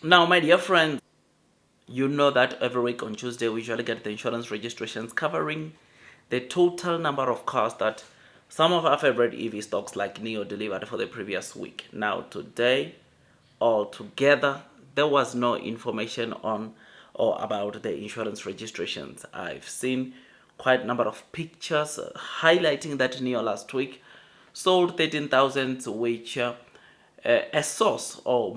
Now, my dear friends, you know that every week on Tuesday we usually get the insurance registrations covering the total number of cars that some of our favorite EV stocks like Nio delivered for the previous week. Now, today, altogether, there was no information on or about the insurance registrations. I've seen quite a number of pictures highlighting that Nio last week sold 13,000, which a source or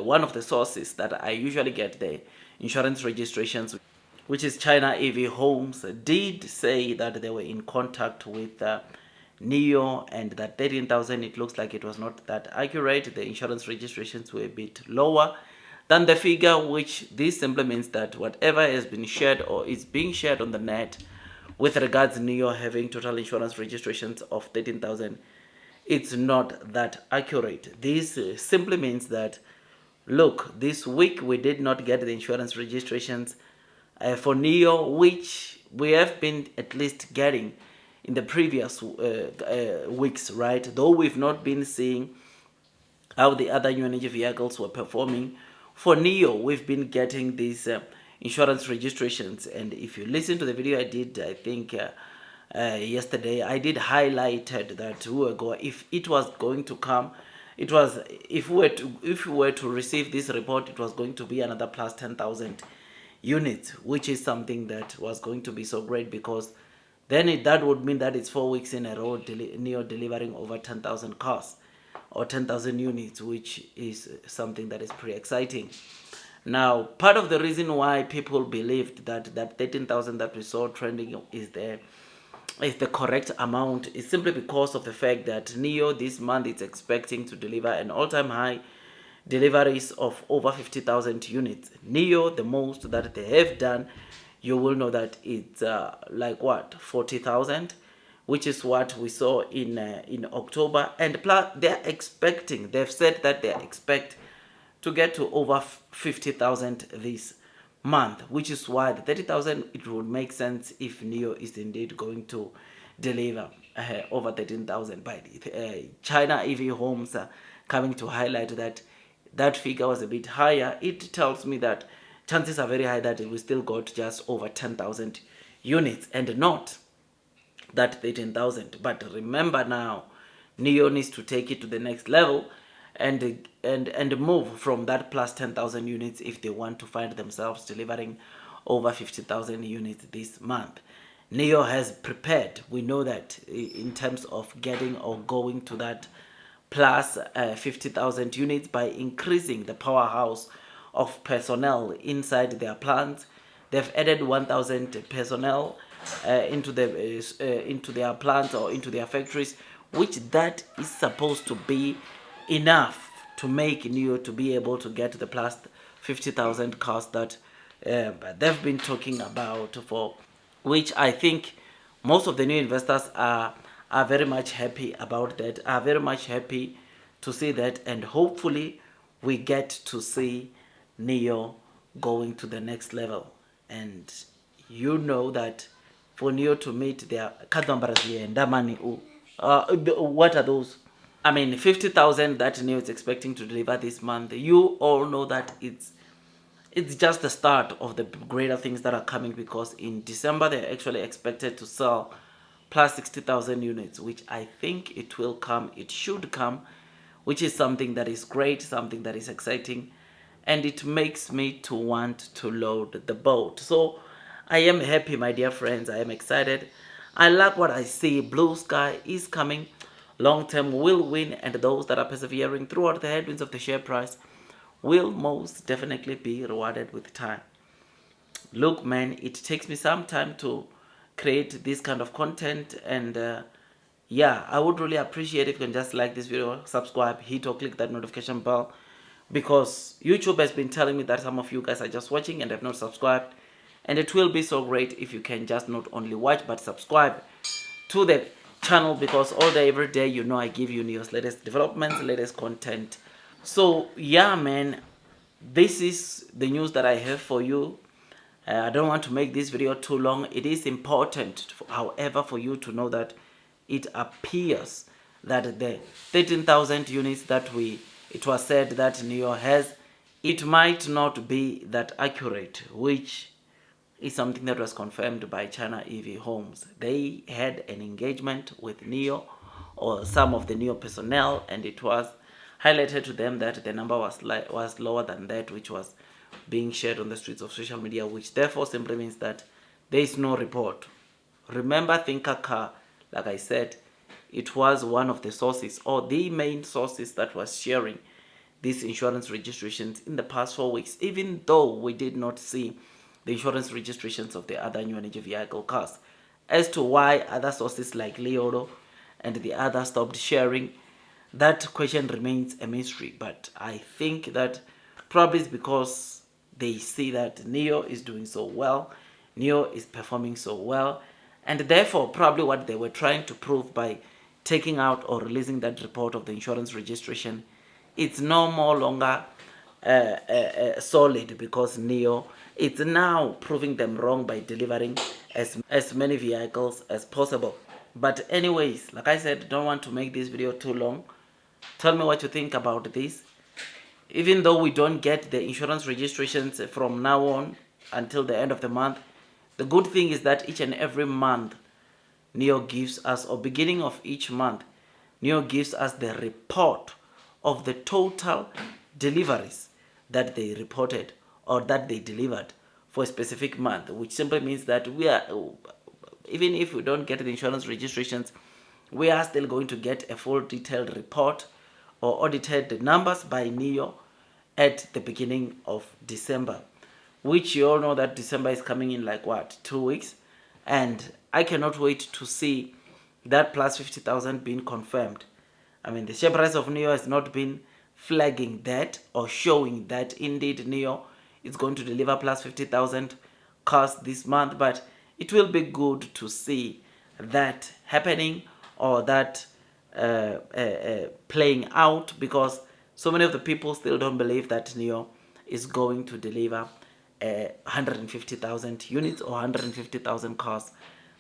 one of the sources that I usually get the insurance registrations, which is China EV Homes, did say that they were in contact with Nio, and that 13,000, it looks like it was not that accurate. The insurance registrations were a bit lower than the figure, which this simply means that whatever has been shared or is being shared on the net with regards Nio having total insurance registrations of 13,000, it's not that accurate. This simply means that, look, this week we did not get the insurance registrations for Nio, which we have been at least getting in the previous weeks, right? Though we've not been seeing how the other new energy vehicles were performing. For Nio, we've been getting these insurance registrations, and if you listen to the video I did, I think yesterday, I did highlighted that if it was going to come, it was if we were to receive this report, it was going to be another plus 10,000 units, which is something that was going to be so great, because then that would mean that it's 4 weeks in a row Neo delivering over 10,000 cars or 10,000 units, which is something that is pretty exciting. Now, part of the reason why people believed that 13,000 that we saw trending is the correct amount is simply because of the fact that Nio this month is expecting to deliver an all-time high deliveries of over 50,000 units. Nio, the most that they have done, you will know that it's like what, 40,000, which is what we saw in October. And plus, they've said that they expect to get to over 50,000 this month, which is why the 30,000, it would make sense if Nio is indeed going to deliver over 13,000 by China EV Homes coming to highlight that that figure was a bit higher. It tells me that chances are very high that we still got just over 10,000 units and not that 13,000. But remember now, Nio needs to take it to the next level and move from that plus 10,000 units if they want to find themselves delivering over 50,000 units this month. Nio has prepared. We know that in terms of getting or going to that plus 50,000 units by increasing the powerhouse of personnel inside their plants. They've added 1,000 personnel into their plants or into their factories, which that is supposed to be enough to make Nio to be able to get the plus 50,000 cars that they've been talking about, for which I think most of the new investors are very much happy about that, are very much happy to see that, and hopefully we get to see Nio going to the next level. And you know that for Nio to meet their what are those? I mean, 50,000 that Nio is expecting to deliver this month. You all know that it's just the start of the greater things that are coming, because in December they're actually expected to sell plus 60,000 units, which I think it will come, it should come, which is something that is great, something that is exciting, and it makes me to want to load the boat. So I am happy, my dear friends. I am excited. I like what I see. Blue sky is coming. Long term will win, and those that are persevering throughout the headwinds of the share price will most definitely be rewarded with time. Look, man, it takes me some time to create this kind of content, and yeah, I would really appreciate if you can just like this video, subscribe, hit or click that notification bell, because YouTube has been telling me that some of you guys are just watching and have not subscribed, and it will be so great if you can just not only watch but subscribe to the channel, because all day every day, you know, I give you news, latest developments, latest content. So yeah, man, this is the news that I have for you. I don't want to make this video too long. It is important, however, for you to know that it appears that the 13,000 units that it was said that Nio has it might not be that accurate, which is something that was confirmed by China EV Homes. They had an engagement with Nio or some of the Nio personnel, and it was highlighted to them that the number was lower than that which was being shared on the streets of social media, which therefore simply means that there is no report. Remember, Thinker Car, like I said, it was one of the sources or the main sources that was sharing these insurance registrations in the past 4 weeks, even though we did not see the insurance registrations of the other new energy vehicle cars. As to why other sources like Leoro and the others stopped sharing, that question remains a mystery. But I think that probably it's because they see that Nio is doing so well, Nio is performing so well, and therefore probably what they were trying to prove by taking out or releasing that report of the insurance registration, it's no more longer solid, because Nio it's now proving them wrong by delivering as many vehicles as possible. But anyways, like I said, don't want to make this video too long. Tell me what you think about this. Even though we don't get the insurance registrations from now on until the end of the month, the good thing is that each and every month Nio gives us, or beginning of each month, Nio gives us the report of the total deliveries that they reported or that they delivered for a specific month, which simply means that we are, even if we don't get the insurance registrations, we are still going to get a full detailed report or audited numbers by Nio at the beginning of December, which you all know that December is coming in like what, 2 weeks, and I cannot wait to see that plus 50,000 being confirmed. I mean, the share price of Nio has not been flagging that or showing that indeed Nio is going to deliver plus 50,000 cars this month, but it will be good to see that happening or that playing out, because so many of the people still don't believe that Nio is going to deliver 150,000 units or 150,000 cars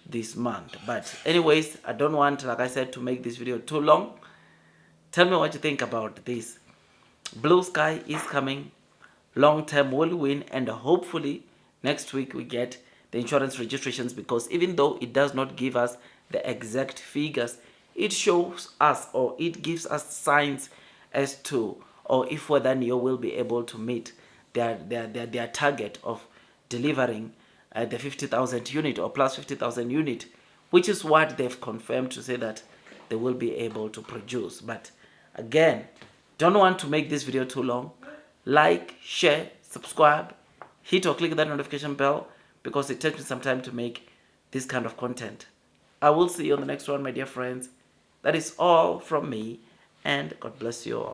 this month. But anyways, I don't want, like I said, to make this video too long. Tell me what you think about this. Blue sky is coming, long term will win, and hopefully next week we get the insurance registrations, because even though it does not give us the exact figures, it shows us or it gives us signs as to or if whether Nio will be able to meet their target of delivering the 50,000 unit or plus 50,000 unit, which is what they've confirmed to say that they will be able to produce. But again, don't want to make this video too long. Like, share, subscribe, hit or click that notification bell, because it takes me some time to make this kind of content. I will see you on the next one, my dear friends. That is all from me, and God bless you all.